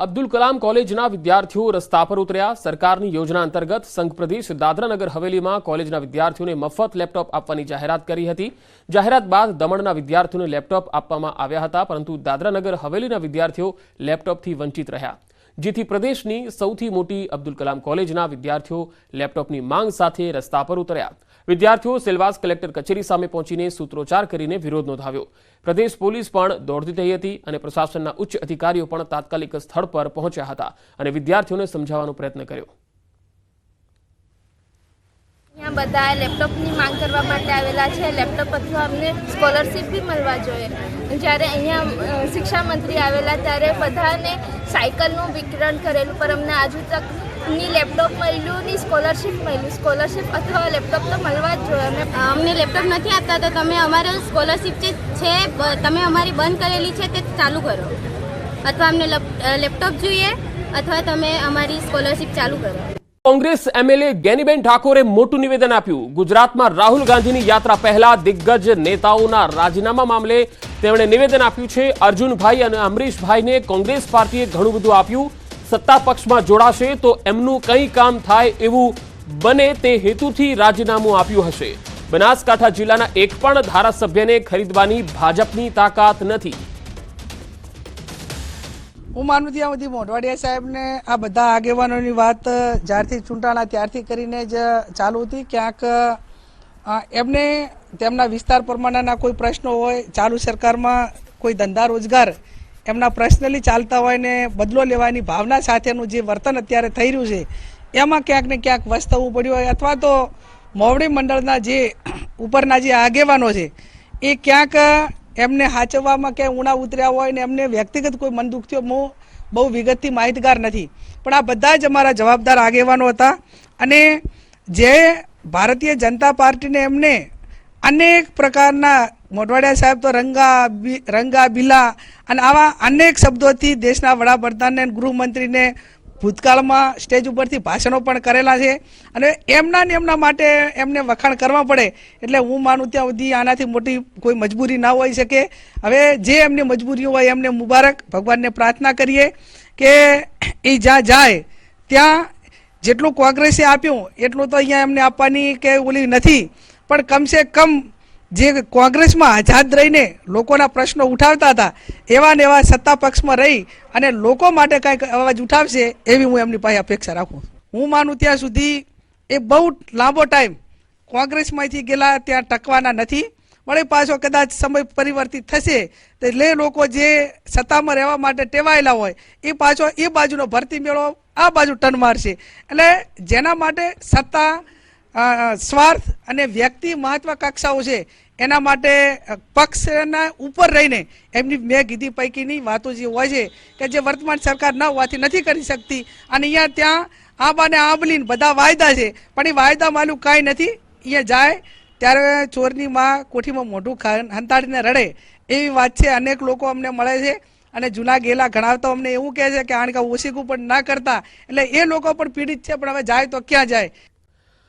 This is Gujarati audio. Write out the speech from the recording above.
અબ્દુલ કલામ કોલેજના વિદ્યાર્થીઓ રસ્તા પર ઉતર્યા। સરકારની યોજના અંતર્ગત સંઘ પ્રદેશ દાદરાનગર હવેલીમાં કોલેજના વિદ્યાર્થીઓને મફત લેપટોપ આપવાની જાહેરાત કરી હતી। જાહેરાત બાદ દમણના વિદ્યાર્થીઓને લેપટોપ આપવામાં આવ્યા હતા, પરંતુ દાદરાનગર હવેલીના વિદ્યાર્થીઓ લેપટોપથી વંચિત રહ્યા, જેથી પ્રદેશની સૌથી મોટી અબ્દુલ કલામ કોલેજના વિદ્યાર્થીઓ લેપટોપની માંગ સાથે રસ્તા પર ઉતર્યા। વિદ્યાર્થીઓ સેલવાસ કલેક્ટર કચેરી સામે પહોંચીને સૂત્રોચ્ચાર કરીને વિરોધ નોંધાવ્યો। પ્રદેશ પોલીસ પણ દોડતી થઈ હતી અને પ્રશાસનના ઉચ્ચ અધિકારીઓ પણ તાત્કાલિક સ્થળ પર પહોંચ્યા હતા અને વિદ્યાર્થીઓને સમજાવવાનો પ્રયત્ન કર્યો। यहाँ બધા લેપટોપની માંગ કરવા માટે આવેલા છે। લેપટોપ અથવા અમને સ્કોલરશિપ બી મળવા જોઈએ। જ્યારે અહીંયા શિક્ષા મંત્રી આવેલા ત્યારે બધાને સાયકલનું વિતરણ કરેલું, પર અમને આજુ તક ની લેપટોપ મળ્યું ની સ્કોલરશિપ મળ્યું। સ્કોલરશિપ અથવા લેપટોપ તો મળવા જ જોઈએ। અમને લેપટોપ નથી આપતા તો તમે અમારી સ્કોલરશિપ જે છે તમે અમારી બંધ કરેલી છે તે ચાલુ કરો, અથવા અમને લેપટોપ જોઈએ અથવા તમે અમારી સ્કોલરશિપ ચાલુ કરો। કોંગ્રેસ એમએલએ ગેનીબેન ઠાકોરે મોટું નિવેદન આપ્યું। ગુજરાતમાં રાહુલ ગાંધીની યાત્રા પહેલા દિગ્ગજ નેતાઓના રાજીનામા મામલે તેમણે નિવેદન આપ્યું છે। અર્જુનભાઈ અને અમરીશભાઈને કોંગ્રેસ પાર્ટીએ ઘણું બધું આપ્યું। સત્તા પક્ષમાં જોડાશે તો એમનું કંઈ કામ થાય એવું બને તે હેતુથી રાજીનામું આપ્યું હશે। બનાસકાંઠા જિલ્લાના એક પણ ધારાસભ્યને ખરીદવાની ભાજપની તાકાત નથી। હું માનું ત્યાં સુધી મોઢવાડિયા સાહેબને આ બધા આગેવાનોની વાત જ્યારથી ચૂંટાણા ત્યારથી કરીને જ ચાલુ હતી। ક્યાંક એમને તેમના વિસ્તાર પ્રમાણેના કોઈ પ્રશ્નો હોય, ચાલુ સરકારમાં કોઈ ધંધા રોજગાર એમના પર્સનલી ચાલતા હોય ને બદલો લેવાની ભાવના સાથેનું જે વર્તન અત્યારે થઈ રહ્યું છે એમાં ક્યાંક ને ક્યાંક વશ થવું પડ્યું હોય, અથવા તો મોવડી મંડળના જે ઉપરના જે આગેવાનો છે એ ક્યાંક એમને હાચવવામાં ક્યાંય ઉણા ઉતર્યા હોય ને એમને વ્યક્તિગત કોઈ મન દુઃખ થયો, હું બહુ વિગતથી માહિતગાર નથી, પણ આ બધા જ અમારા જવાબદાર આગેવાનો હતા અને જે ભારતીય જનતા પાર્ટીને એમને અનેક પ્રકારના મોઢવાડિયા સાહેબ તો રંગા બિલા અને આવા અનેક શબ્દોથી દેશના વડાપ્રધાનને ગૃહમંત્રીને ભૂતકાળમાં સ્ટેજ ઉપરથી ભાષણો પણ કરેલા છે અને એમના માટે એમને વખાણ કરવા પડે એટલે હું માનું ત્યાં સુધી આનાથી મોટી કોઈ મજબૂરી ના હોઈ શકે। હવે જે એમની મજબૂરીઓ હોય એમને મુબારક, ભગવાનને પ્રાર્થના કરીએ કે એ જ્યાં જાય ત્યાં જેટલું કોંગ્રેસે આપ્યું એટલું તો અહીંયા એમને આપવાની કે ઓલી નથી, પણ કમસે કમ જે કોંગ્રેસમાં આઝાદ રહીને લોકોના પ્રશ્નો ઉઠાવતા હતા એવા ને એવા સત્તા પક્ષમાં રહી અને લોકો માટે કંઈક અવાજ ઉઠાવશે એવી હું એમની પાસે અપેક્ષા રાખું। હું માનું ત્યાં સુધી એ બહુ લાંબો ટાઈમ કોંગ્રેસમાંથી ગયેલા ત્યાં ટકવાના નથી, વળી પાછો કદાચ સમય પરિવર્તિત થશે તો લોકો જે સત્તામાં રહેવા માટે ટેવાયેલા હોય એ પાછો એ બાજુનો ભરતી મેળો આ બાજુ ટન મારશે। એટલે જેના માટે સત્તા, સ્વાર્થ અને વ્યક્તિ મહત્વાકાંક્ષાઓ છે એના માટે પક્ષના ઉપર રહીને એમની મેં કીધી પૈકીની વાતો જે હોય છે કે જે વર્તમાન સરકાર ન હોવાથી નથી કરી શકતી અને અહીંયા ત્યાં આંબાને આંબલીને બધા વાયદા છે, પણ એ વાયદા માલું કાંઈ નથી। અહીંયા જાય ત્યારે ચોરની માં કોઠીમાં મોઢું હંતાડીને રડે એવી વાત છે। અનેક લોકો અમને મળે છે અને જૂના ગયેલા ઘણા તો અમને એવું કહે છે કે આણકા ઓછીકું પણ ના કરતા, એટલે એ લોકો પણ પીડિત છે, પણ હવે જાય તો ક્યાં જાય।